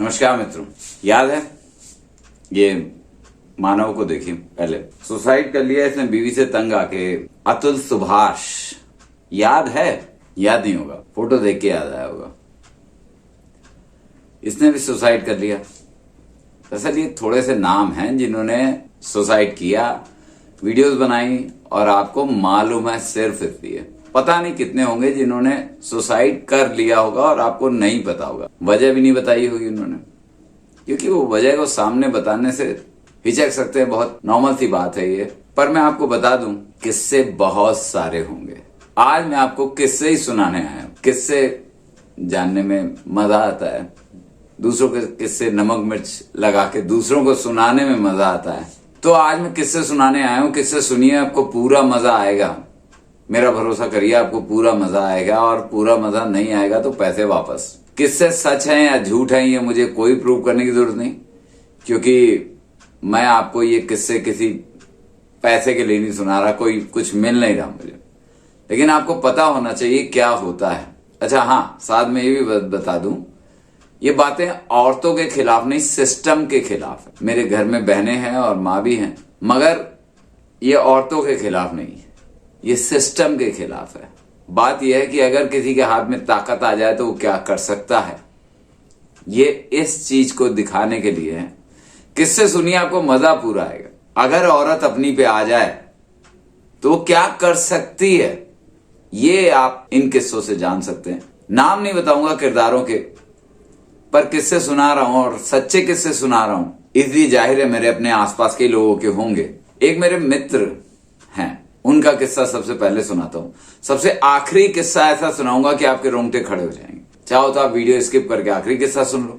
नमस्कार मित्रों, याद है ये मानव को देखिए, पहले सुसाइड कर लिया इसने बीवी से तंग आके। अतुल सुभाष, याद है? याद नहीं होगा, फोटो देख के याद आया होगा। इसने भी सुसाइड कर लिया। दरअसल ये थोड़े से नाम हैं जिन्होंने सुसाइड किया, वीडियोस बनाई और आपको मालूम है सिर्फ इसलिए। पता नहीं कितने होंगे जिन्होंने सुसाइड कर लिया होगा और आपको नहीं पता होगा। वजह भी नहीं बताई होगी उन्होंने, क्योंकि वो वजह को सामने बताने से हिचक सकते हैं। बहुत नॉर्मल सी बात है ये। पर मैं आपको बता दूं, किस्से बहुत सारे होंगे। आज मैं आपको किस्से ही सुनाने आया हूं। किस्से जानने में मजा आता है, दूसरों के किस्से नमक मिर्च लगा के दूसरों को सुनाने में मजा आता है। तो आज मैं किस्से सुनाने आया हूं। किस्से सुनिए, आपको पूरा मजा आएगा। मेरा भरोसा करिए, आपको पूरा मजा आएगा। और पूरा मजा नहीं आएगा तो पैसे वापस। किस्से सच हैं या झूठ हैं ये मुझे कोई प्रूव करने की जरूरत नहीं, क्योंकि मैं आपको ये किस्से किसी पैसे के लिए नहीं सुना रहा, कोई कुछ मिल नहीं रहा मुझे। लेकिन आपको पता होना चाहिए क्या होता है। अच्छा हाँ, साथ में ये भी बता दूं, ये बातें औरतों के खिलाफ नहीं, सिस्टम के खिलाफ है। मेरे घर में बहनें हैं और माँ भी हैं, मगर ये औरतों के खिलाफ नहीं है, ये सिस्टम के खिलाफ है। बात यह है कि अगर किसी के हाथ में ताकत आ जाए तो वो क्या कर सकता है, ये इस चीज को दिखाने के लिए है। किससे सुनिए, आपको मजा पूरा आएगा। अगर औरत अपनी पे आ जाए तो क्या कर सकती है, ये आप इन किस्सों से जान सकते हैं। नाम नहीं बताऊंगा किरदारों के, पर किस्से सुना रहा हूं और सच्चे किस्से सुना रहा हूं, इसलिए जाहिर है मेरे अपने आसपास के लोगों के होंगे। एक मेरे मित्र हैं, उनका किस्सा सबसे पहले सुनाता हूं। सबसे आखिरी किस्सा ऐसा सुनाऊंगा कि आपके रोंगटे खड़े हो जाएंगे। चाहो तो आप वीडियो स्किप करके आखिरी किस्सा सुन लो,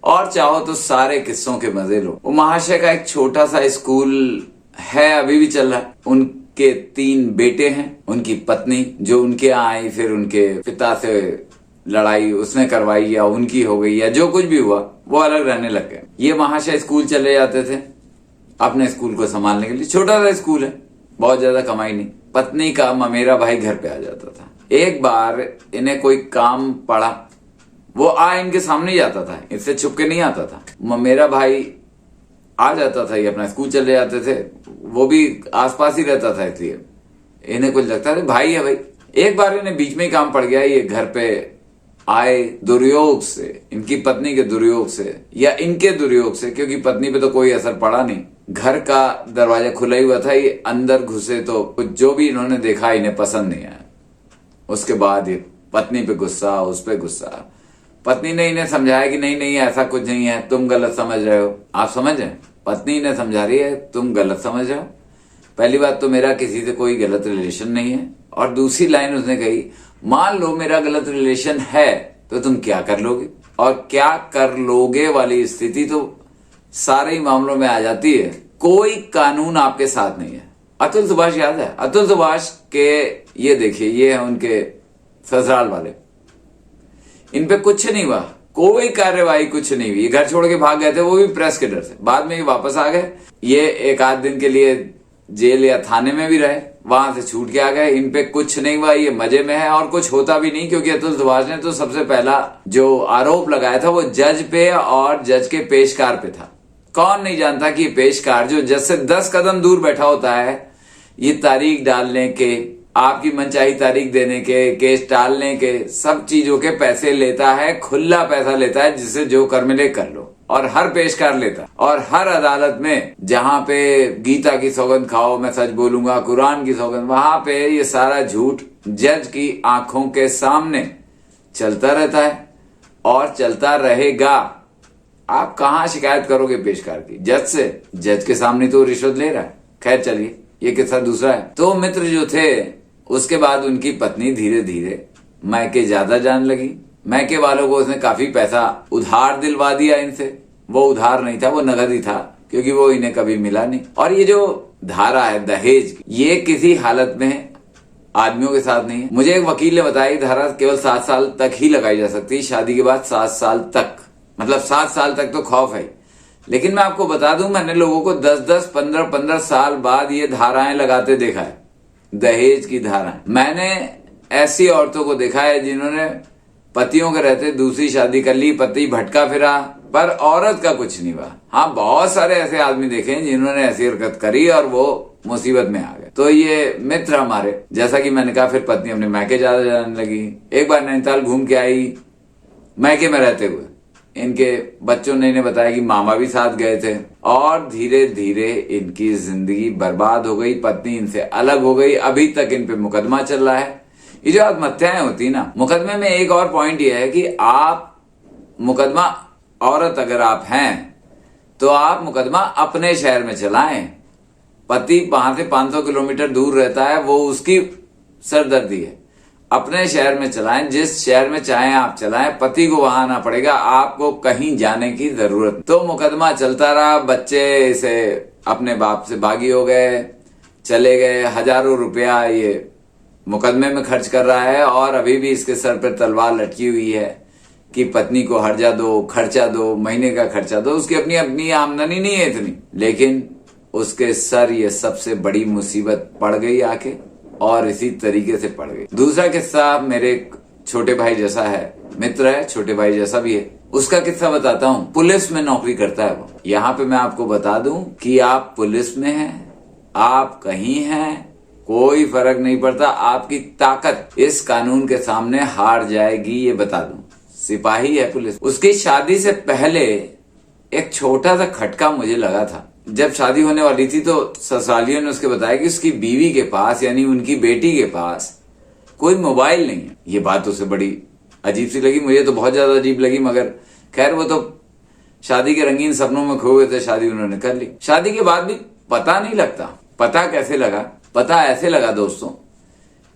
और चाहो तो सारे किस्सों के मजे लो। वो महाशय का एक छोटा सा स्कूल है, अभी भी चल रहा है। उनके 3 बेटे हैं, उनकी पत्नी जो उनके यहाँ आई, फिर उनके पिता से लड़ाई उसने करवाई या उनकी हो गई या जो कुछ भी हुआ, वो अलग रहने लग गए। ये महाशय स्कूल चले जाते थे अपने स्कूल को संभालने के लिए। छोटा सा स्कूल है, बहुत ज्यादा कमाई नहीं। पत्नी का ममेरा भाई घर पे आ जाता था। एक बार इन्हें कोई काम पड़ा, वो इनके सामने ही आता था, इससे छुप के नहीं आता था। ममेरा भाई आ जाता था, ये अपना स्कूल चले जाते थे, वो भी आसपास ही रहता था, इसलिए इन्हें कुछ लगता था भाई है भाई। एक बार इन्हें बीच में ही काम पड़ गया, ये घर पे आए दुर्योग से, इनकी पत्नी के दुर्योग से या इनके दुर्योग से, क्योंकि पत्नी पे तो कोई असर पड़ा नहीं। घर का दरवाजा खुला ही हुआ था, ये अंदर घुसे तो कुछ जो भी इन्होंने देखा इन्हें पसंद नहीं आया। उसके बाद ये पत्नी पे गुस्सा, उस पे गुस्सा। पत्नी ने इन्हें समझाया कि नहीं नहीं ऐसा कुछ नहीं है, तुम गलत समझ रहे हो। आप समझ रहे हैं, पत्नी इन्हें समझा रही है तुम गलत समझ रहे हो। पहली बात तो मेरा किसी से कोई गलत रिलेशन नहीं है, और दूसरी लाइन उसने कही, मान लो मेरा गलत रिलेशन है तो तुम क्या कर लोगे, और क्या कर लोगे वाली स्थिति तो सारे ही मामलों में आ जाती है। कोई कानून आपके साथ नहीं है। अतुल सुभाष याद है? अतुल सुभाष के ये देखिए, ये है उनके ससुराल वाले। इन पे कुछ नहीं हुआ, कोई कार्यवाही कुछ नहीं हुई। घर छोड़ के भाग गए थे, वो भी प्रेस के डर से। बाद में ये वापस आ गए। ये एक आध दिन के लिए जेल या थाने में भी रहे, वहां से छूट के आ गए। इन पे कुछ नहीं हुआ, ये मजे में है और कुछ होता भी नहीं, क्योंकि अतुल सुभाष ने तो सबसे पहला जो आरोप लगाया था वो जज पे और जज के पेशकार पे था। कौन नहीं जानता कि पेशकार जो जज से 10 कदम दूर बैठा होता है, ये तारीख डालने के, आपकी मनचाही तारीख देने के, केस टालने के, सब चीजों के पैसे लेता है। खुला पैसा लेता है, जिससे जो कर मिले कर लो। और हर पेशकार लेता है, और हर अदालत में जहां पे गीता की सौगंध खाओ, मैं सच बोलूंगा, कुरान की सौगंध, वहां पे ये सारा झूठ जज की आंखों के सामने चलता रहता है और चलता रहेगा। आप कहां शिकायत करोगे पेशकार की? जज से। जज के सामने तो रिश्वत ले रहा है। खैर चलिए, ये किस्सा दूसरा है। तो मित्र जो थे, उसके बाद उनकी पत्नी धीरे धीरे मैके ज्यादा जान लगी। मैके वालों को उसने काफी पैसा उधार दिलवा दिया इनसे। वो उधार नहीं था, वो नगद ही था, क्योंकि वो इन्हें कभी मिला नहीं। और ये जो धारा है दहेज की, ये किसी हालत में आदमियों के साथ नहीं है। मुझे एक वकील ने बताया धारा केवल 7 साल तक ही लगाई जा सकती है, शादी के बाद 7 साल तक। मतलब 7 साल तक तो खौफ है। लेकिन मैं आपको बता दूं, मैंने लोगों को 10-10, 15-15 साल बाद ये धाराएं लगाते देखा है, दहेज की धाराएं। मैंने ऐसी औरतों को देखा है जिन्होंने पतियों के रहते दूसरी शादी कर ली, पति भटका फिरा, पर औरत का कुछ नहीं हुआ। हाँ, बहुत सारे ऐसे आदमी देखे हैं जिन्होंने ऐसी हरकत करी और वो मुसीबत में आ गए। तो ये मित्र हमारे, जैसा कि मैंने कहा, फिर पत्नी अपने मैके ज्यादा जाने लगी। एक बार नैनीताल घूम के आई मैके में रहते हुए, इनके बच्चों ने इन्हें बताया कि मामा भी साथ गए थे, और धीरे धीरे इनकी जिंदगी बर्बाद हो गई। पत्नी इनसे अलग हो गई। अभी तक इन पे मुकदमा चल रहा है। ये जो आत्महत्याएं होती ना, मुकदमे में एक और पॉइंट ये है कि आप मुकदमा, औरत अगर आप हैं तो आप मुकदमा अपने शहर में चलाएं। पति वहां से 500 किलोमीटर दूर रहता है, वो उसकी सरदर्दी है। अपने शहर में चलाएं, जिस शहर में चाहें आप चलाएं, पति को वहां आना पड़ेगा, आपको कहीं जाने की जरूरत। तो मुकदमा चलता रहा। बच्चे इसे अपने बाप से बागी हो गए, चले गए। हजारों रुपया ये मुकदमे में खर्च कर रहा है, और अभी भी इसके सर पर तलवार लटकी हुई है कि पत्नी को हर्जा दो, खर्चा दो, महीने का खर्चा दो। उसकी अपनी अपनी आमदनी नहीं है इतनी, लेकिन उसके सर ये सबसे बड़ी मुसीबत पड़ गई आके, और इसी तरीके से पड़ गई। दूसरा किस्सा मेरे छोटे भाई जैसा है, मित्र है, छोटे भाई जैसा भी है। उसका किस्सा बताता हूँ। पुलिस में नौकरी करता है वो। यहाँ पे मैं आपको बता दूं कि आप पुलिस में हैं, आप कहीं हैं, कोई फर्क नहीं पड़ता। आपकी ताकत इस कानून के सामने हार जाएगी, ये बता दूं। सिपाही है पुलिस। उसकी शादी से पहले एक छोटा सा खटका मुझे लगा था। जब शादी होने वाली थी तो ससुरालियों ने उसके बताया कि उसकी बीवी के पास, यानी उनकी बेटी के पास, कोई मोबाइल नहीं है। ये बात उसे बड़ी अजीब सी लगी, मुझे तो बहुत ज्यादा अजीब लगी, मगर खैर वो तो शादी के रंगीन सपनों में खो हुए थे, शादी उन्होंने कर ली। शादी के बाद भी पता नहीं लगता। पता कैसे लगा? पता ऐसे लगा दोस्तों,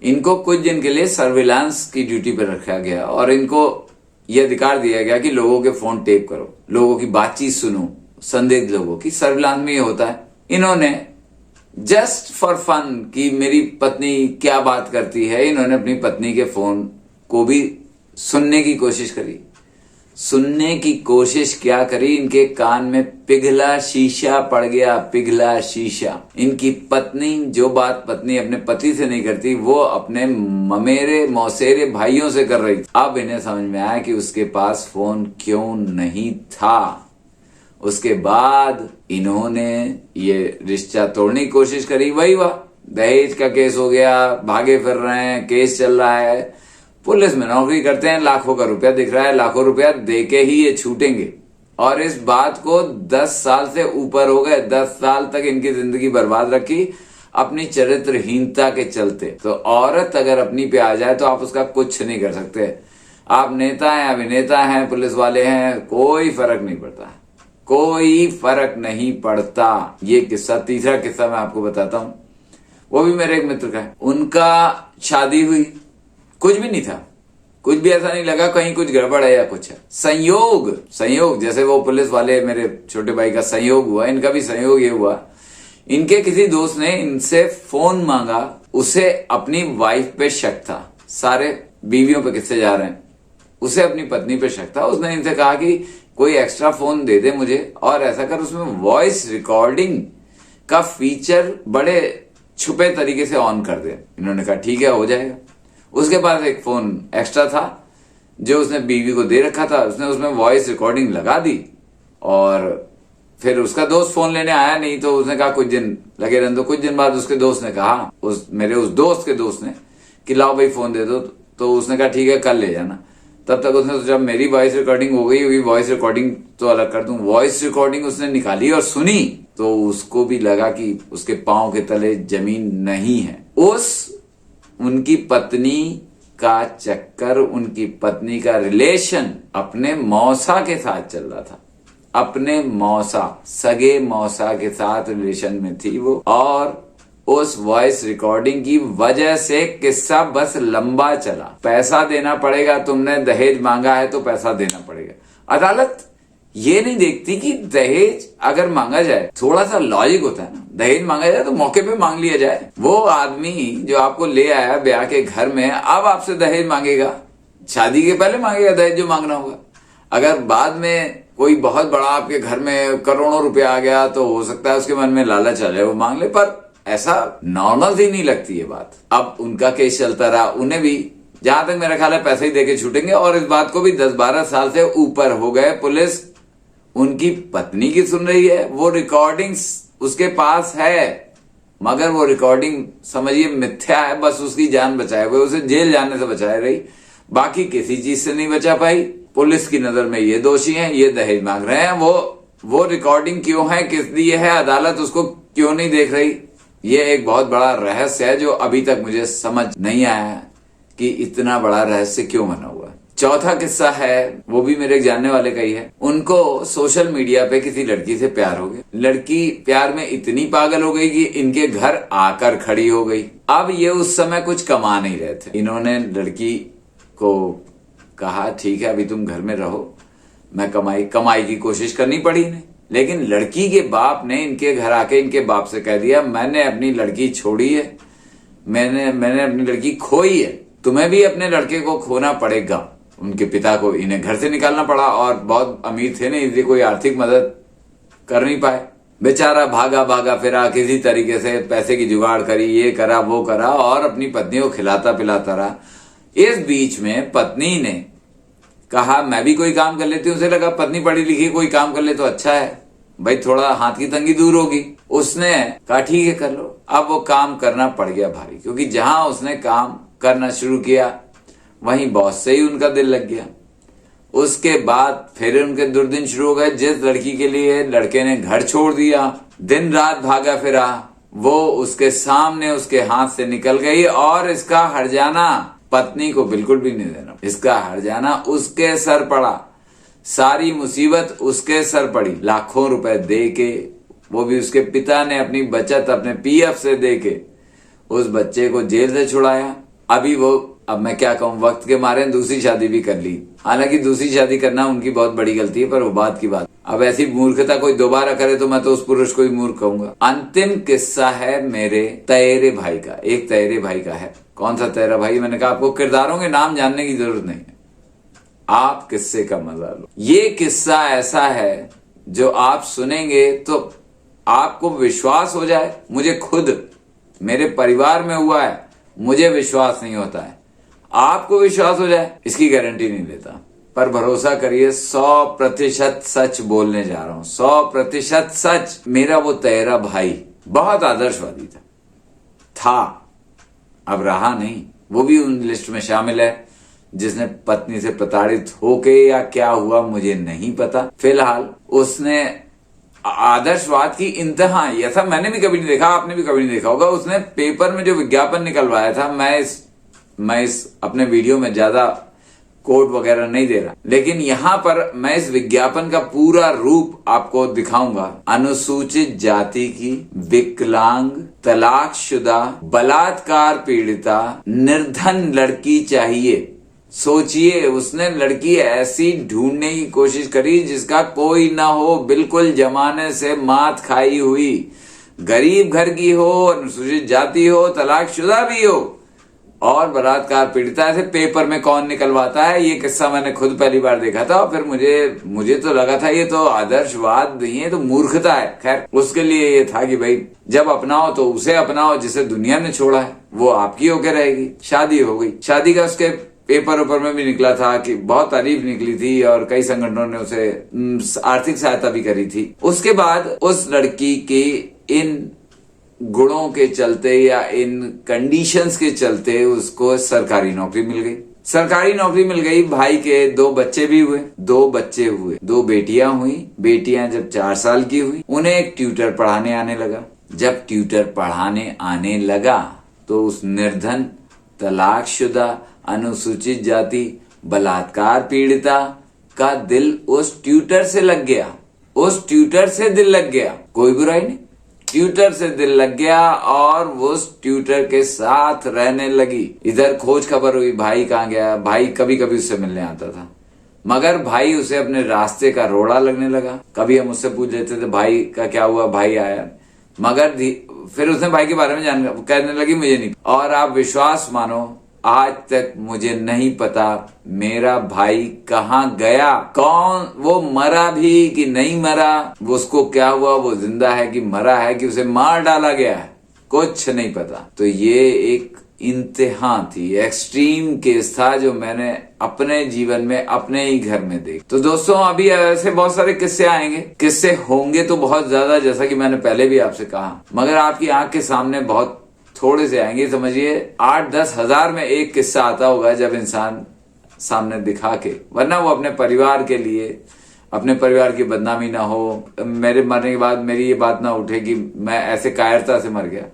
इनको कुछ दिन के लिए सर्विलांस की ड्यूटी पर रखा गया, और इनको यह अधिकार दिया गया कि लोगों के फोन टेप करो, लोगों की बातचीत सुनो, संदिग्ध लोगों की। सर्विलांस में ये होता है। इन्होंने जस्ट फॉर फन कि मेरी पत्नी क्या बात करती है, इन्होंने अपनी पत्नी के फोन को भी सुनने की कोशिश करी। सुनने की कोशिश क्या करी, इनके कान में पिघला शीशा पड़ गया, पिघला शीशा। इनकी पत्नी, जो बात पत्नी अपने पति से नहीं करती, वो अपने ममेरे मौसेरे भाइयों से कर रही थी। अब इन्हें समझ में आया कि उसके पास फोन क्यों नहीं था। उसके बाद इन्होंने ये रिश्ता तोड़ने की कोशिश करी। वही हुआ, दहेज का केस हो गया, भागे फिर रहे हैं, केस चल रहा है। पुलिस में नौकरी करते हैं, लाखों का रुपया दिख रहा है, लाखों रुपया देके ही ये छूटेंगे। और इस बात को 10 साल से ऊपर हो गए। 10 साल तक इनकी जिंदगी बर्बाद रखी अपनी चरित्रहीनता के चलते। तो औरत अगर अपनी पे आ जाए तो आप उसका कुछ नहीं कर सकते। आप नेता हैं, अभिनेता हैं, पुलिस वाले हैं, कोई फर्क नहीं पड़ता, कोई फर्क नहीं पड़ता। ये किस्सा, तीसरा किस्सा मैं आपको बताता हूं, वो भी मेरे एक मित्र का है। उनका शादी हुई, कुछ भी नहीं था, कुछ भी ऐसा नहीं लगा कहीं कुछ गड़बड़ है या कुछ है। संयोग जैसे वो पुलिस वाले मेरे छोटे भाई का संयोग हुआ, इनका भी संयोग ये हुआ, इनके किसी दोस्त ने इनसे फोन मांगा। उसे अपनी वाइफ पे शक था, सारे बीवियों पे किससे जा रहे हैं, उसे अपनी पत्नी पे शक था। उसने इनसे कहा कि कोई एक्स्ट्रा फोन दे दे मुझे, और ऐसा कर उसमें वॉइस रिकॉर्डिंग का फीचर बड़े छुपे तरीके से ऑन कर दे। इन्होंने कहा ठीक है, हो जाएगा। उसके पास एक फोन एक्स्ट्रा था जो उसने बीवी को दे रखा था। उसने उसमें वॉइस रिकॉर्डिंग लगा दी, और फिर उसका दोस्त फोन लेने आया नहीं, तो उसने कहा कुछ दिन लगे रहने दो। कुछ दिन बाद उसके दोस्त ने कहा, मेरे उस दोस्त के दोस्त ने, कि लाओ भाई फोन दे दो। तो उसने कहा ठीक है, कल ले जाना। तब तक उसने सोचा मेरी वॉइस रिकॉर्डिंग हो गई होगी, वॉइस रिकॉर्डिंग तो अलग कर दूं। वॉइस रिकॉर्डिंग उसने निकाली और सुनी, तो उसको भी लगा कि उसके पांव के तले जमीन नहीं है। उनकी पत्नी का चक्कर, उनकी पत्नी का रिलेशन अपने मौसा के साथ चल रहा था। अपने मौसा, सगे मौसा के साथ रिलेशन में थी वो, और उस वॉइस रिकॉर्डिंग की वजह से किस्सा बस लंबा चला। पैसा देना पड़ेगा, तुमने दहेज मांगा है तो पैसा देना पड़ेगा। अदालत ये नहीं देखती कि दहेज अगर मांगा जाए, थोड़ा सा लॉजिक होता है ना, दहेज मांगा जाए तो मौके पे मांग लिया जाए। वो आदमी जो आपको ले आया ब्याह के घर में, अब आपसे दहेज मांगेगा, शादी के पहले मांगेगा दहेज जो मांगना होगा। अगर बाद में कोई बहुत बड़ा आपके घर में करोड़ों रुपया आ गया तो हो सकता है उसके मन में लालच आ जाए, वो मांग ले, पर ऐसा नॉर्मल सी नहीं लगती ये बात। अब उनका केस चलता रहा, उन्हें भी जहां तक मेरा ख्याल है पैसे ही देके छूटेंगे। और इस बात को भी 10-12 साल से ऊपर हो गए, पुलिस उनकी पत्नी की सुन रही है। वो रिकॉर्डिंग्स उसके पास है, मगर वो रिकॉर्डिंग समझिए मिथ्या है, बस उसकी जान बचाए हुए, उसे जेल जाने से बचाए रही, बाकी किसी चीज से नहीं बचा पाई। पुलिस की नजर में ये दोषी हैं, ये दहेज मांग रहे हैं। वो रिकॉर्डिंग क्यों है, किस लिए है, अदालत उसको क्यों नहीं देख रही, ये एक बहुत बड़ा रहस्य है जो अभी तक मुझे समझ नहीं आया है कि इतना बड़ा रहस्य क्यों बना हुआ है। चौथा किस्सा है, वो भी मेरे एक जानने वाले का ही है। उनको सोशल मीडिया पे किसी लड़की से प्यार हो गया। लड़की प्यार में इतनी पागल हो गई कि इनके घर आकर खड़ी हो गई। अब ये उस समय कुछ कमा नहीं रहे थे। इन्होंने लड़की को कहा ठीक है अभी तुम घर में रहो, मैं कमाई की कोशिश करनी पड़ी इन्हें। लेकिन लड़की के बाप ने इनके घर आके इनके बाप से कह दिया मैंने अपनी लड़की छोड़ी है, मैंने अपनी लड़की खोई है, तुम्हें भी अपने लड़के को खोना पड़ेगा। उनके पिता को इन्हें घर से निकालना पड़ा और बहुत अमीर थे नहीं, इसलिए कोई आर्थिक मदद कर नहीं पाए। बेचारा भागा फिरा, किसी तरीके से पैसे की जुगाड़ करी, ये करा वो करा और अपनी पत्नी को खिलाता पिलाता रहा। इस बीच में पत्नी ने कहा मैं भी कोई काम कर लेती हूँ। उसे लगा पत्नी पढ़ी लिखी कोई काम कर ले तो अच्छा है, भाई थोड़ा हाथ की तंगी दूर होगी। उसने कहा ठीक है कर लो। अब वो काम करना पड़ गया भारी, क्योंकि जहां उसने काम करना शुरू किया वहीं बॉस से ही उनका दिल लग गया। उसके बाद फिर उनके दुर्दिन शुरू हो गए। जिस लड़की के लिए लड़के ने घर छोड़ दिया, दिन रात भागा फिरा, वो उसके सामने उसके हाथ से निकल गई और इसका हर्जाना पत्नी को बिल्कुल भी नहीं देना। इसका हर्जाना उसके सर पड़ा, सारी मुसीबत उसके सर पड़ी। लाखों रुपए दे के, वो भी उसके पिता ने अपनी बचत अपने पीएफ से दे के उस बच्चे को जेल से छुड़ाया। अभी वो, अब मैं क्या कहूं, वक्त के मारे दूसरी शादी भी कर ली। हालांकि दूसरी शादी करना उनकी बहुत बड़ी गलती है, पर वो बात की बात। अब ऐसी मूर्खता कोई दोबारा करे तो मैं तो उस पुरुष को ही मूर्ख कहूंगा। अंतिम किस्सा है मेरे तैरे भाई का। एक तैरे भाई का है। कौन सा तैरा भाई? मैंने कहा आपको किरदारों के नाम जानने की जरूरत नहीं है, आप किस्से का मजा लो। ये किस्सा ऐसा है जो आप सुनेंगे तो आपको विश्वास हो जाए। मुझे खुद मेरे परिवार में हुआ है, मुझे विश्वास नहीं होता है, आपको विश्वास हो जाए इसकी गारंटी नहीं देता, पर भरोसा करिए 100% सच बोलने जा रहा हूं, 100% सच। मेरा वो तैरा भाई बहुत आदर्शवादी था, अब रहा नहीं। वो भी उन लिस्ट में शामिल है जिसने पत्नी से प्रताड़ित होके या क्या हुआ मुझे नहीं पता। फिलहाल उसने आदर्शवाद की इंतहा, ऐसा मैंने भी कभी नहीं देखा, आपने भी कभी नहीं देखा होगा। उसने पेपर में जो विज्ञापन निकलवाया था, मैं इस अपने वीडियो में ज्यादा कोड वगैरह नहीं दे रहा, लेकिन यहां पर मैं इस विज्ञापन का पूरा रूप आपको दिखाऊंगा। अनुसूचित जाति की विकलांग, तलाकशुदा, बलात्कार पीड़िता, निर्धन लड़की चाहिए। सोचिए, उसने लड़की ऐसी ढूंढने की कोशिश करी जिसका कोई ना हो, बिल्कुल जमाने से मात खाई हुई, गरीब घर की हो, अनुसूचित जाति हो, तलाकशुदा भी हो और बलात्कार पीड़िता। ऐसे पेपर में कौन निकलवाता है? ये किस्सा मैंने खुद पहली बार देखा था, फिर मुझे तो लगा था ये तो आदर्शवाद नहीं है, तो मूर्खता है। खैर, उसके लिए ये था कि भाई जब अपनाओ तो उसे अपनाओ जिसे दुनिया ने छोड़ा है, वो आपकी होके रहेगी। शादी हो गई। शादी का उसके पेपर में भी निकला था कि बहुत तारीफ निकली थी और कई संगठनों ने उसे आर्थिक सहायता भी करी थी। उसके बाद उस लड़की की इन गुणों के चलते या इन कंडीशंस के चलते उसको सरकारी नौकरी मिल गई। सरकारी नौकरी मिल गई। भाई के 2 बच्चे भी हुए, 2 बच्चे हुए, 2 बेटियां हुई। बेटियां जब 4 साल की हुई, उन्हें एक ट्यूटर पढ़ाने आने लगा। जब ट्यूटर पढ़ाने आने लगा तो उस निर्धन, तलाकशुदा, अनुसूचित जाति, बलात्कार पीड़िता का दिल उस ट्यूटर से लग गया। उस ट्यूटर से दिल लग गया, कोई बुराई नहीं, ट्यूटर से दिल लग गया और वो उस ट्यूटर के साथ रहने लगी। इधर खोज खबर हुई भाई कहाँ गया। भाई कभी कभी उससे मिलने आता था, मगर भाई उसे अपने रास्ते का रोड़ा लगने लगा। कभी हम उससे पूछ लेते थे भाई का क्या हुआ, भाई आया, मगर फिर उसने भाई के बारे में कहने लगी मुझे नहीं। और आप विश्वास मानो, आज तक मुझे नहीं पता मेरा भाई कहाँ गया, कौन, वो मरा भी कि नहीं मरा, वो उसको क्या हुआ, वो जिंदा है कि मरा है कि उसे मार डाला गया है, कुछ नहीं पता। तो ये एक इंतहा थी, एक्सट्रीम केस था जो मैंने अपने जीवन में अपने ही घर में देख। तो दोस्तों अभी ऐसे बहुत सारे किस्से आएंगे, किस्से होंगे तो बहुत ज्यादा, जैसा कि मैंने पहले भी आपसे कहा, मगर आपकी आंख के सामने बहुत थोड़े से आएंगे। समझिए 8-10 हजार में एक किस्सा आता होगा जब इंसान सामने दिखा के, वरना वो अपने परिवार के लिए, अपने परिवार की बदनामी ना हो, मेरे मरने के बाद मेरी ये बात ना उठे कि मैं ऐसे कायरता से मर गया,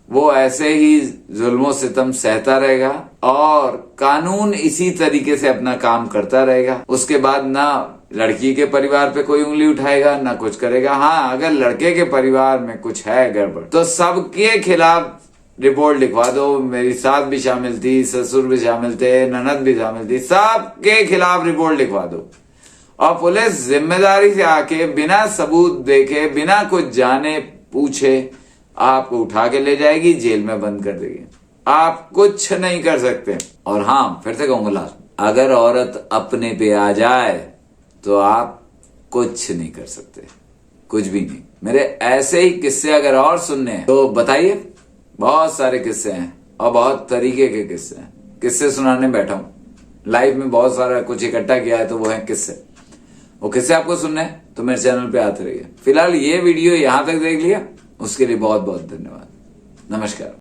वो ऐसे ही जुल्मों सितम सहता रहेगा और कानून इसी तरीके से अपना काम करता रहेगा। उसके बाद ना लड़की के परिवार पे कोई उंगली उठाएगा ना कुछ करेगा। हाँ, अगर लड़के के परिवार में कुछ है गड़बड़ तो सबके खिलाफ रिपोर्ट लिखवा दो। मेरी सास भी शामिल थी, ससुर भी शामिल थे, ननद भी शामिल थी, सबके खिलाफ रिपोर्ट लिखवा दो और पुलिस जिम्मेदारी से आके बिना सबूत देखे, बिना कुछ जाने पूछे आपको उठा के ले जाएगी, जेल में बंद कर देगी। आप कुछ नहीं कर सकते। और हाँ, फिर से कहूंगा लास्ट, अगर औरत अपने पे आ जाए तो आप कुछ नहीं कर सकते, कुछ भी नहीं। मेरे ऐसे ही किस्से अगर और सुनने हैं तो बताइए, बहुत सारे किस्से हैं और बहुत तरीके के किस्से हैं। किस्से सुनाने बैठा हूं, लाइफ में बहुत सारा कुछ इकट्ठा किया है तो वो है किस्से। वो किस्से आपको सुनने हैं तो मेरे चैनल पे आते रहिए। फिलहाल ये वीडियो यहां तक देख लिया, उसके लिए बहुत बहुत धन्यवाद। नमस्कार।